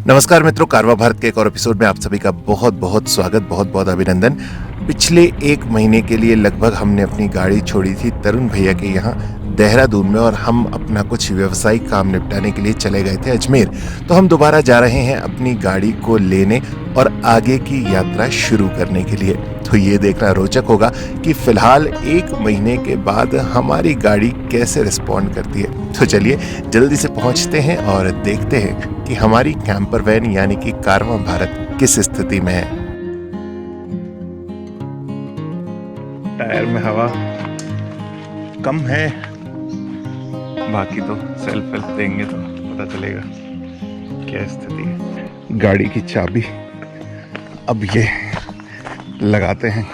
नमस्कार मित्रों, कारवां भारत के एक और एपिसोड में आप सभी का बहुत बहुत स्वागत, बहुत बहुत अभिनंदन। पिछले एक महीने के लिए लगभग हमने अपनी गाड़ी छोड़ी थी तरुण भैया के यहाँ देहरादून में और हम अपना कुछ व्यवसायिक काम निपटाने के लिए चले गए थे अजमेर। तो हम दोबारा जा रहे हैं अपनी गाड़ी को लेने और आगे की यात्रा शुरू करने के लिए। तो ये देखना रोचक होगा कि फिलहाल एक महीने के बाद हमारी गाड़ी कैसे रिस्पॉन्ड करती है। तो चलिए जल्दी से पहुंचते हैं और देखते हैं कि हमारी कैंपर वैन यानी कि कारवां भारत किस स्थिति में है। टायर में हवा कम है, बाकी तो सेल्फ देंगे तो पता चलेगा क्या स्थिति है। गाड़ी की चाबी अब ये लगाते हैं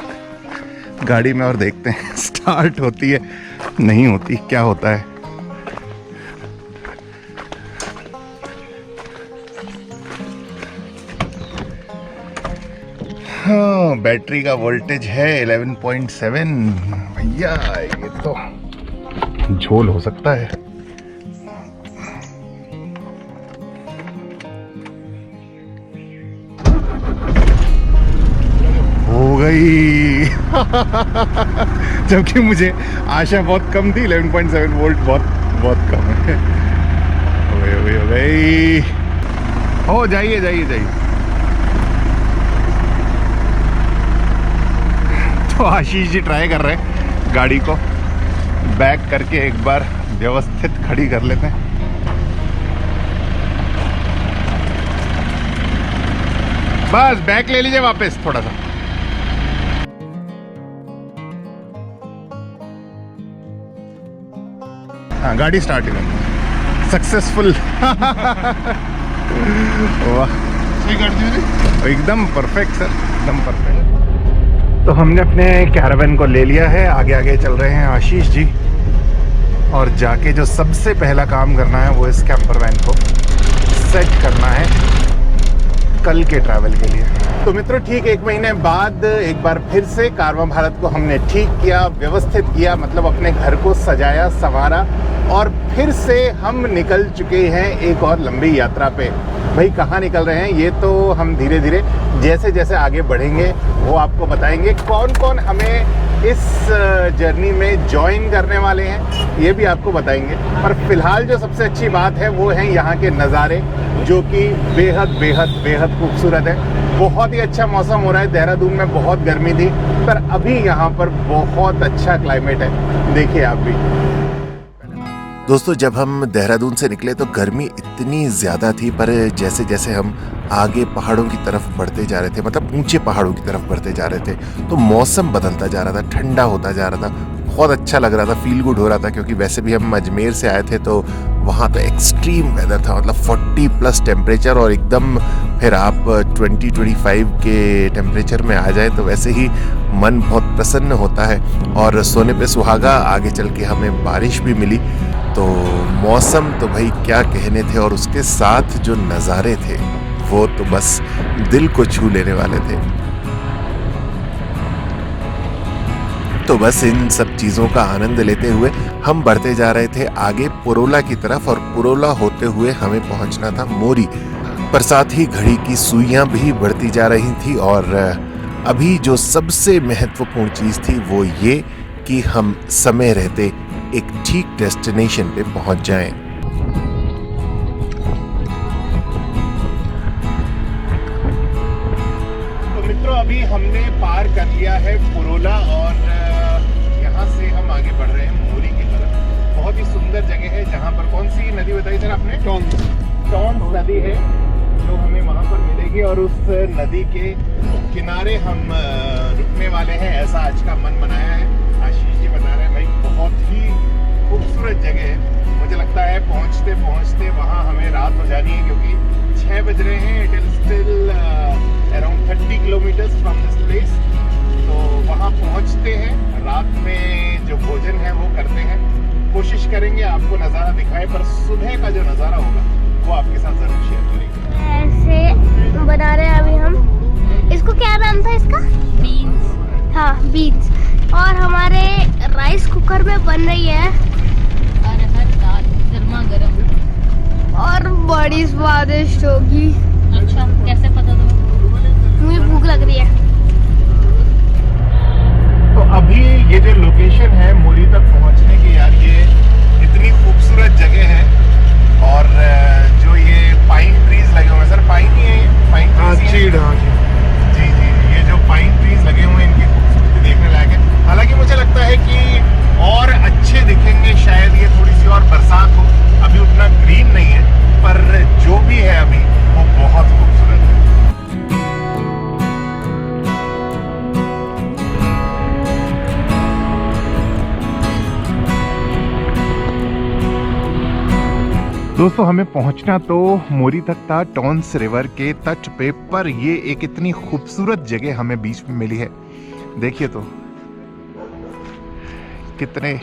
गाड़ी में और देखते हैं स्टार्ट होती है नहीं होती, क्या होता है। हाँ, बैटरी का वोल्टेज है 11.7। भैया ये तो झोल हो सकता है। हो गई जबकि मुझे आशा बहुत कम थी। 11.7 वोल्ट बहुत कम है। हो गई। हो जाइए। तो आशीष जी ट्राई कर रहे हैं गाड़ी को बैक करके एक बार व्यवस्थित खड़ी कर लेते हैं। बस बैक ले लीजिए वापस थोड़ा सा। हाँ, गाड़ी स्टार्ट है सक्सेसफुल। वाह, सही कर दी एकदम परफेक्ट सर, एकदम परफेक्ट। तो हमने अपने कैरावेन को ले लिया है, आगे चल रहे हैं आशीष जी और जाके जो सबसे पहला काम करना है वो इस कैंपर वैन को सेट करना है कल के ट्रैवल के लिए। तो मित्रों, ठीक एक महीने बाद एक बार फिर से कारवां भारत को हमने ठीक किया, व्यवस्थित किया, मतलब अपने घर को सजाया संवारा और फिर से हम निकल चुके हैं एक और लंबी यात्रा पे। भाई कहाँ निकल रहे हैं ये तो हम धीरे धीरे जैसे जैसे आगे बढ़ेंगे वो आपको बताएंगे। कौन कौन हमें इस जर्नी में ज्वाइन करने वाले हैं ये भी आपको बताएंगे। पर फिलहाल जो सबसे अच्छी बात है वो है यहाँ के नज़ारे, जो कि बेहद बेहद बेहद खूबसूरत है। बहुत ही अच्छा मौसम हो रहा है। देहरादून में बहुत गर्मी थी पर अभी यहाँ पर बहुत अच्छा क्लाइमेट है, देखिए आप भी। दोस्तों, जब हम देहरादून से निकले तो गर्मी इतनी ज़्यादा थी, पर जैसे जैसे हम आगे पहाड़ों की तरफ बढ़ते जा रहे थे, मतलब ऊंचे पहाड़ों की तरफ बढ़ते जा रहे थे, तो मौसम बदलता जा रहा था, ठंडा होता जा रहा था, बहुत अच्छा लग रहा था, फील गुड हो रहा था। क्योंकि वैसे भी हम अजमेर से आए थे तो वहाँ तो एक्सट्रीम वेदर था, मतलब 40+ टेम्परेचर और एकदम फिर आप 20-25 के टेम्परेचर में आ जाए तो वैसे ही मन बहुत प्रसन्न होता है। और सोने पे सुहागा, आगे चल के हमें बारिश भी मिली। तो मौसम तो भाई क्या कहने थे, और उसके साथ जो नज़ारे थे वो तो बस दिल को छू लेने वाले थे। तो बस इन सब चीज़ों का आनंद लेते हुए हम बढ़ते जा रहे थे आगे पुरोला की तरफ, और पुरोला होते हुए हमें पहुंचना था मोरी। पर साथ ही घड़ी की सुइयां भी बढ़ती जा रही थी और अभी जो सबसे महत्वपूर्ण चीज़ थी वो ये कि हम समय रहते एक ठीक डेस्टिनेशन पे पहुंच जाएं। तो मित्रों, अभी हमने पार कर लिया है पुरोला और यहाँ से हम आगे बढ़ रहे हैं मोरी की तरफ। बहुत ही सुंदर जगह है जहाँ पर, कौन सी नदी बताई सर आपने? टॉन्स नदी है जो हमें वहाँ पर मिलेगी और उस नदी के किनारे हम रुकने वाले हैं, ऐसा आज का मन बनाया है। आशीष जी बता रहे हैं भाई बहुत ही खूबसूरत जगह है। मुझे लगता है पहुँचते पहुँचते वहाँ हमें रात हो जानी है, क्योंकि 6 बज रहे हैं। It is still around 30 kilometres from this place. तो वहाँ पहुँचते हैं, रात में जो भोजन है वो करते हैं, कोशिश करेंगे आपको नज़ारा दिखाए, पर सुबह का जो नज़ारा होगा वो आपके साथ जरूर शेयर करेंगे। ऐसे बना रहे हैं अभी हम। इसको क्या नाम था इसका? बीन्स। हाँ, बीन्स। और हमारे राइस कुकर में बन रही है अरहर दाल गर्मा गर्म और बड़ी स्वादिष्ट होगी। दोस्तों हमें पहुंचना तो मोरी तक था, टॉन्स रिवर के तट पे, पर ये एक इतनी खूबसूरत जगह हमें बीच में मिली है। देखिए तो कितने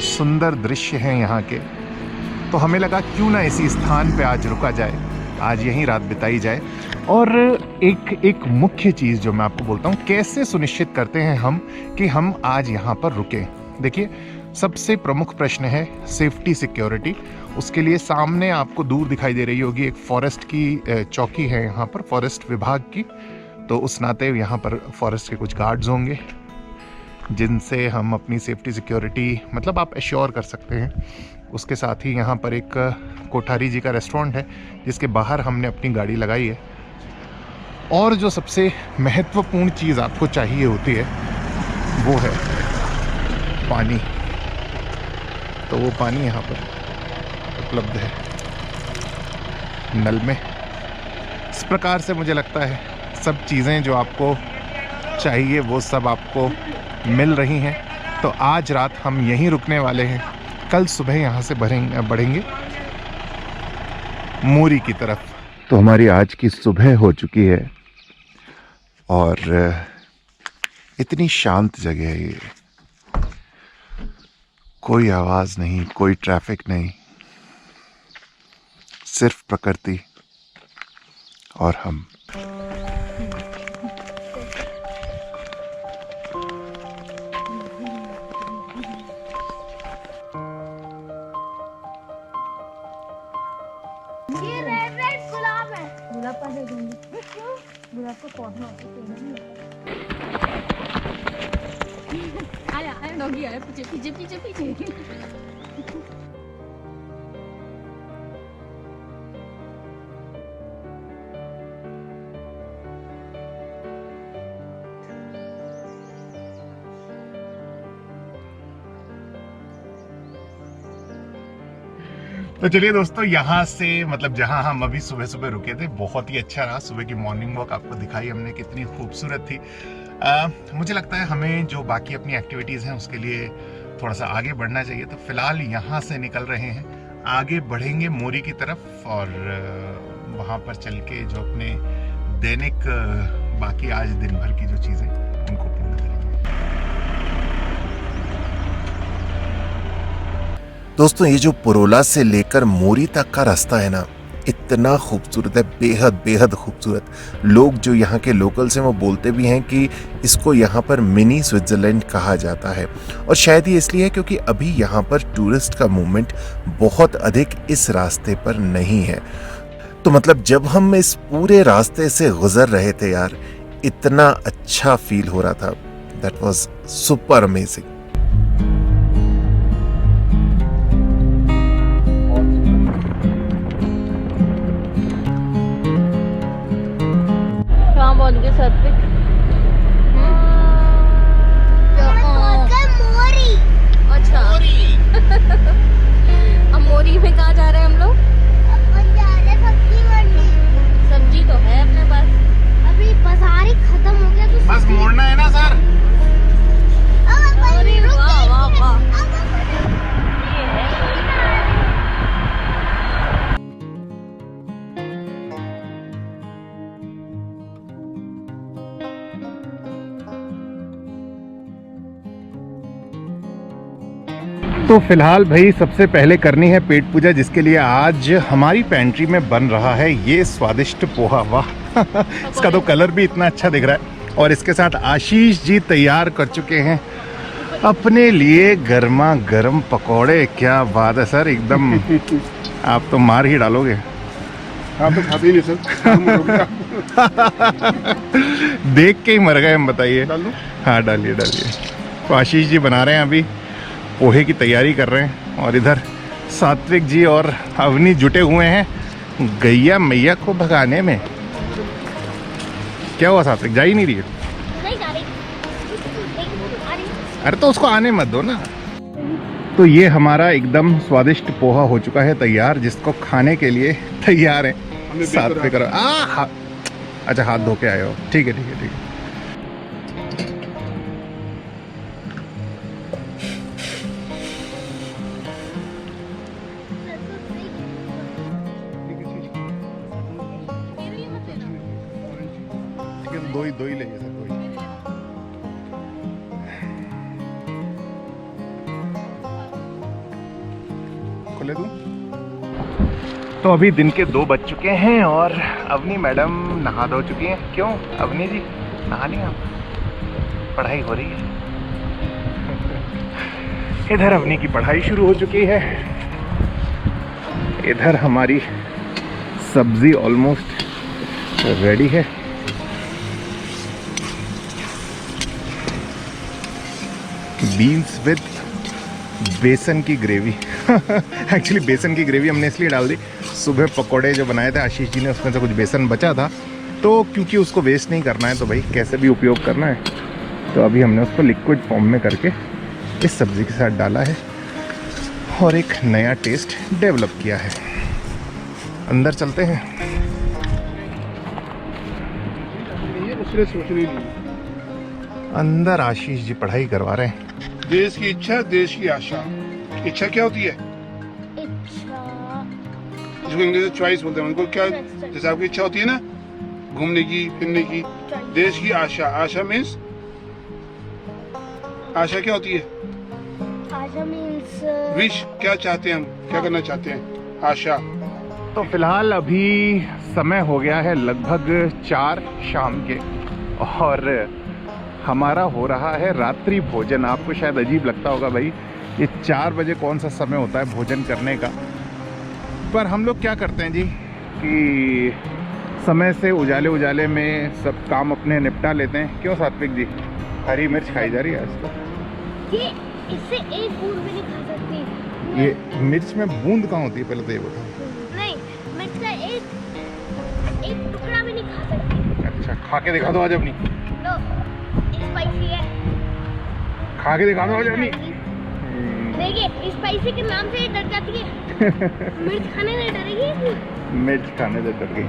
सुंदर दृश्य हैं यहाँ के। तो हमें लगा क्यों ना इसी स्थान पे आज रुका जाए, आज यहीं रात बिताई जाए। और एक मुख्य चीज़ जो मैं आपको बोलता हूँ, कैसे सुनिश्चित करते हैं हम कि हम आज यहाँ पर रुकें। देखिए सबसे प्रमुख प्रश्न है सेफ्टी सिक्योरिटी। उसके लिए सामने आपको दूर दिखाई दे रही होगी एक फॉरेस्ट की चौकी है यहाँ पर, फॉरेस्ट विभाग की। तो उस नाते यहाँ पर फॉरेस्ट के कुछ गार्ड्स होंगे जिनसे हम अपनी सेफ्टी सिक्योरिटी मतलब आप एश्योर कर सकते हैं। उसके साथ ही यहाँ पर एक कोठारी जी का रेस्टोरेंट है जिसके बाहर हमने अपनी गाड़ी लगाई है। और जो सबसे महत्वपूर्ण चीज़ आपको चाहिए होती है वो है पानी। तो वो पानी यहाँ पर उपलब्ध है नल में। इस प्रकार से मुझे लगता है सब चीज़ें जो आपको चाहिए वो सब आपको मिल रही हैं। तो आज रात हम यहीं रुकने वाले हैं, कल सुबह यहाँ से बढ़ेंगे मोरी की तरफ। तो हमारी आज की सुबह हो चुकी है और इतनी शांत जगह है ये, कोई आवाज़ नहीं, कोई ट्रैफिक नहीं, सिर्फ प्रकृति और हम। ये रेड गुलाब है। गुलाब का दे दूंगी। गुलाब का पौधा आया आया डॉगी आया पीछे पीछे पीछे पीछे। तो चलिए दोस्तों, यहाँ से मतलब जहाँ हम अभी सुबह सुबह रुके थे बहुत ही अच्छा रहा। सुबह की मॉर्निंग वॉक आपको दिखाई हमने, कितनी खूबसूरत थी। मुझे लगता है हमें जो बाकी अपनी एक्टिविटीज़ हैं उसके लिए थोड़ा सा आगे बढ़ना चाहिए। तो फिलहाल यहाँ से निकल रहे हैं, आगे बढ़ेंगे मोरी की तरफ और वहाँ पर चल के जो अपने दैनिक बाकी आज दिन भर की जो चीज़ें उनको पूर्ण करेंगे। दोस्तों ये जो पुरोला से लेकर मोरी तक का रास्ता है ना, इतना खूबसूरत है, बेहद बेहद खूबसूरत। लोग जो यहाँ के लोकल्स हैं वो बोलते भी हैं कि इसको यहाँ पर मिनी स्विट्ज़रलैंड कहा जाता है। और शायद ये इसलिए है क्योंकि अभी यहाँ पर टूरिस्ट का मूवमेंट बहुत अधिक इस रास्ते पर नहीं है। तो मतलब जब हम इस पूरे रास्ते से गुजर रहे थे यार, इतना अच्छा फील हो रहा था। That was super amazing. उनके साथ पे मोरी। अच्छा अब मोरी में कहाँ जा रहे हैं हम लोग? सब्जी मंडी। सब्जी तो है अपने पास, अभी बाजार ही खत्म हो गया तो बस मोड़ना है ना सर। अरे वाह वाह वाह। तो फिलहाल भाई सबसे पहले करनी है पेट पूजा, जिसके लिए आज हमारी पेंट्री में बन रहा है ये स्वादिष्ट पोहा। वाह इसका तो कलर भी इतना अच्छा दिख रहा है। और इसके साथ आशीष जी तैयार कर चुके हैं अपने लिए गर्मा गर्म पकौड़े। क्या बात है सर, एकदम आप तो मार ही डालोगे। आप तो खाते ही नहीं सर। देख के ही मर गए हम, बताइए। डाल दूं? हाँ डालिए डालिए। तो आशीष जी बना रहे हैं, अभी पोहे की तैयारी कर रहे हैं। और इधर सात्विक जी और अवनी जुटे हुए हैं गैया मैया को भगाने में। क्या हुआ सात्विक, जा ही नहीं रही है? नहीं जा रही। अरे तो उसको आने मत दो ना। तो ये हमारा एकदम स्वादिष्ट पोहा हो चुका है तैयार, जिसको खाने के लिए तैयार है सात्विक। अच्छा हाथ धो के आए हो, ठीक है ठीक है ठीक है। दो ही लेंगे सर, दो ही। खोले दूं? तो अभी दिन के 2 बज चुके हैं और अवनी मैडम नहा धो चुकी हैं। क्यों अवनी जी नहा नहीं? आप पढ़ाई हो रही है। इधर अवनी की पढ़ाई शुरू हो चुकी है, इधर हमारी सब्जी ऑलमोस्ट रेडी है। बीन्स विद बेसन की ग्रेवी। एक्चुअली बेसन की ग्रेवी हमने इसलिए डाल दी, सुबह पकोड़े जो बनाए थे आशीष जी ने उसमें से कुछ बेसन बचा था, तो क्योंकि उसको वेस्ट नहीं करना है तो भाई कैसे भी उपयोग करना है, तो अभी हमने उसको लिक्विड फॉर्म में करके इस सब्ज़ी के साथ डाला है और एक नया टेस्ट डेवलप किया है। अंदर चलते हैं। उसने सोच नहीं ली। अंदर आशीष जी पढ़ाई करवा रहे हैं। देश की इच्छा, देश की आशा। इच्छा क्या होती है? इच्छा जिसको इंग्लिश में चॉइस बोलते हैं, उनको क्या, जैसे आपकी इच्छा होती है ना घूमने की, फिरने की। देश की आशा, आशा मीन्स, आशा क्या होती है? आशा मीन्स विश, क्या चाहते हैं हम, क्या करना चाहते हैं, आशा। तो फिलहाल अभी समय हो गया है लगभग 4 शाम के और हमारा हो रहा है रात्रि भोजन। आपको शायद अजीब लगता होगा भाई ये 4 बजे कौन सा समय होता है भोजन करने का, पर हम लोग क्या करते हैं जी कि समय से उजाले में सब काम अपने निपटा लेते हैं। क्यों सात्विक जी? हरी मिर्च खाई जा रही है आज तो। ये इससे एक बूंद भी नहीं खा सकती। ये मिर्च में बूंद कहाँ होती है पहले तो ये बताओ। नहीं, मिर्च का एक टुकड़ा भी नहीं खा सकती। अच्छा खा के दिखा दो आज अपनी, लो स्पाइसी है, खा के दिखा दो आज अपनी। देखिए स्पाइसी के नाम से ही डर जाती है। मिर्च खाने से डरेगी? मिर्च खाने से डर गई।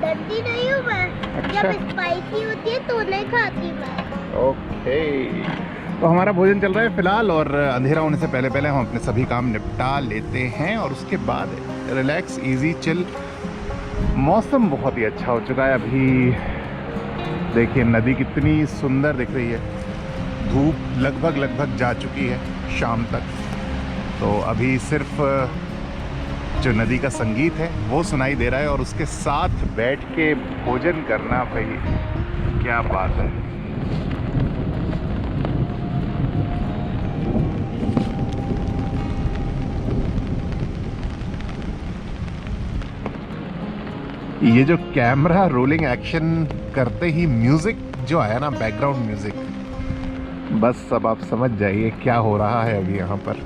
डरती नहीं हूँ मैं। अच्छा। जब स्पाइसी होती है तो नहीं खाती मैं। ओके, तो हमारा भोजन चल रहा है फिलहाल और अंधेरा होने से पहले हम अपने सभी काम निपटा लेते हैं और उसके बाद रिलैक्स इजी चिल। मौसम बहुत ही अच्छा हो चुका है। अभी देखिए नदी कितनी सुंदर दिख रही है। धूप लगभग जा चुकी है शाम तक, तो अभी सिर्फ जो नदी का संगीत है वो सुनाई दे रहा है और उसके साथ बैठ के भोजन करना भाई क्या बात है। ये जो कैमरा रोलिंग एक्शन करते ही म्यूजिक जो आया ना, बैकग्राउंड म्यूजिक, बस अब आप समझ जाइए क्या हो रहा है अभी यहाँ पर।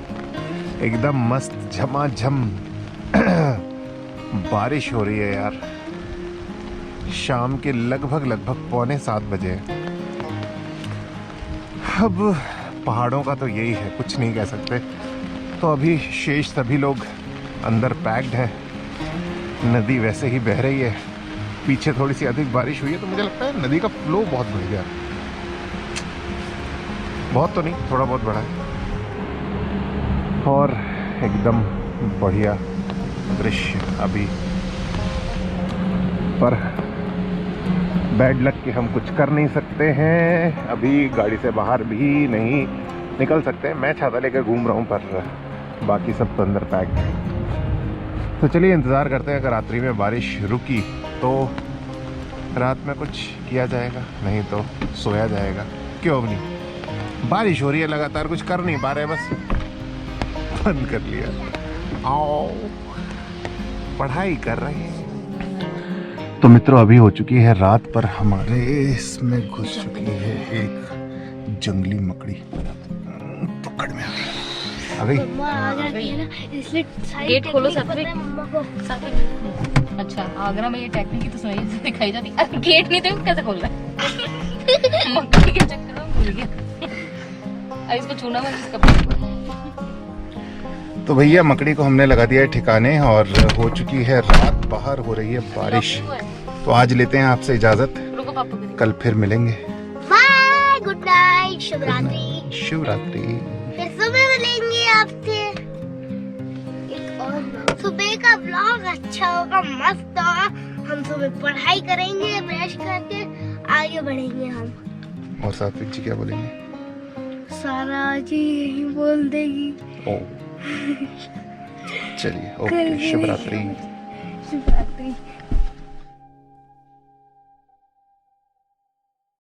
एकदम मस्त झमाझम बारिश हो रही है यार। शाम के लगभग 6:45 बजे हैं। अब पहाड़ों का तो यही है, कुछ नहीं कह सकते। तो अभी शेष सभी लोग अंदर पैक्ड हैं। नदी वैसे ही बह रही है। पीछे थोड़ी सी अधिक बारिश हुई है तो मुझे लगता है नदी का फ्लो बहुत बढ़ गया। बहुत तो नहीं, थोड़ा बहुत बढ़ा है। और एकदम बढ़िया दृश्य अभी, पर बैड लक कि हम कुछ कर नहीं सकते हैं। अभी गाड़ी से बाहर भी नहीं निकल सकते। मैं छाता लेकर घूम रहा हूँ पर बाकी सब तो अंदर पैक्ड है। तो चलिए इंतज़ार करते हैं, अगर रात्रि में बारिश रुकी तो रात में कुछ किया जाएगा, नहीं तो सोया जाएगा। क्यों नहीं, बारिश हो रही है लगातार, कुछ कर नहीं पा रहे, बस बंद कर लिया। आओ पढ़ाई कर रहे हैं। तो मित्रों अभी हो चुकी है रात, पर हमारे इसमें घुस चुकी है एक जंगली मकड़ी। पकड़ में आ गई। मम्मा आ जाती है ना, इसलिए सारी गेट खोलो टेक्निक सात्विक। पता है मम्मा को। अच्छा आगरा में ये टेक्निक की तो सुनाई दिखाई जाती। अरे गेट नहीं थे कैसे खोल रहा है? मक्खी के चक्कर में भूल गया। अब इसको छूना मत इसका। तो भैया मकड़ी को हमने लगा दिया है ठिकाने और हो चुकी है रात, बाहर हो रही है बारिश। तो आज लेते हैं आपसे इजाजत, रुको पापा को कल फिर मिलेंगे। बाय, गुड नाइट, शुभ रात्रि। शिवरात्रि। फिर सुबह मिलेंगे आपसे। एक और सुबह का ब्लॉग अच्छा होगा, मस्त होगा। हम सुबह पढ़ाई करेंगे, रेस्ट करके आगे बढ़ेंगे हम। और सात्विक जी क्या बोलेंगे? सारा जी यही बोल देगी। ओ चलिए, ओके, शुभ रात्रि। शुभ रात्रि।